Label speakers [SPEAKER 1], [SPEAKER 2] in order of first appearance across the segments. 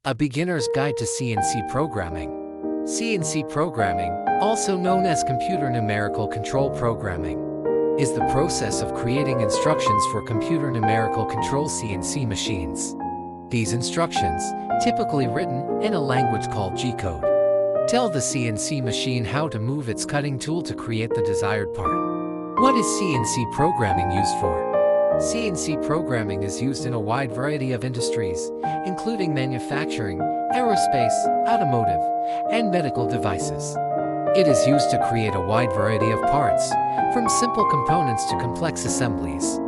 [SPEAKER 1] A beginner's guide to CNC programming. CNC programming, also known as computer numerical control programming, is the process of creating instructions for computer numerical control CNC machines. These instructions, typically written in a language called G-code, tell the CNC machine how to move its cutting tool to create the desired part. What is CNC programming used for? CNC programming is used in a wide variety of industries, including manufacturing, aerospace, automotive, and medical devices. It is used to create a wide variety of parts, from simple components to complex assemblies.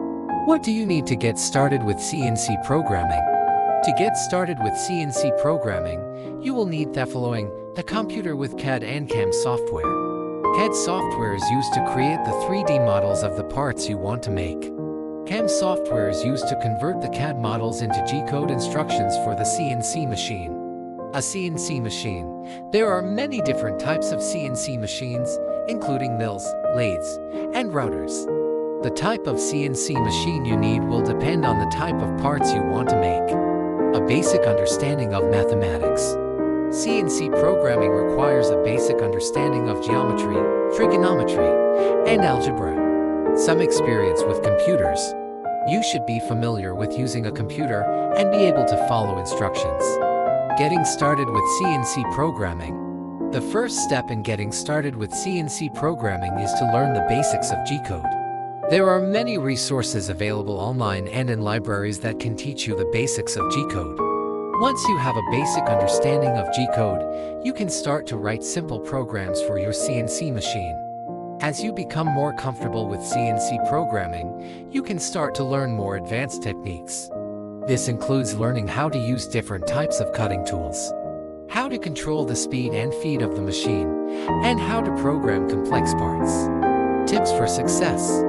[SPEAKER 1] What do you need to get started with CNC programming? To get started with CNC programming, you will need the following: the computer with CAD and CAM software. CAD software is used to create the 3D models of the parts you want to make. CAM software is used to convert the CAD models into G-code instructions for the CNC machine. A CNC machine. There are many different types of CNC machines, including mills, lathes, and routers. The type of CNC machine you need will depend on the type of parts you want to make. A basic understanding of mathematics. CNC programming requires a basic understanding of geometry, trigonometry, and algebra. Some experience with computers. You should be familiar with using a computer and be able to follow instructions. Getting started with CNC programming. The first step in getting started with CNC programming is to learn the basics of G-code. There are many resources available online and in libraries that can teach you the basics of G-code. Once you have a basic understanding of G-code, you can start to write simple programs for your CNC machine. As you become more comfortable with CNC programming, you can start to learn more advanced techniques. This includes learning how to use different types of cutting tools, how to control the speed and feed of the machine, and how to program complex parts. Tips for success.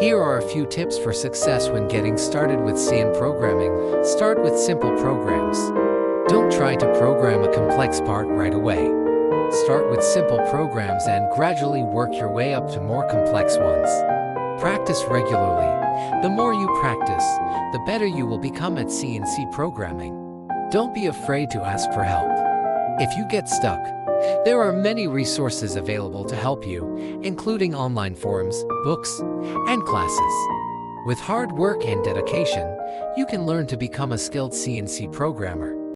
[SPEAKER 1] Here are a few tips for success when getting started with CNC programming. Start with simple programs. Don't try to program a complex part right away. Start with simple programs and gradually work your way up to more complex ones. Practice regularly. The more you practice, the better you will become at CNC programming. Don't be afraid to ask for help. If you get stuck, there are many resources available to help you, including online forums, books, and classes. With hard work and dedication, you can learn to become a skilled CNC programmer.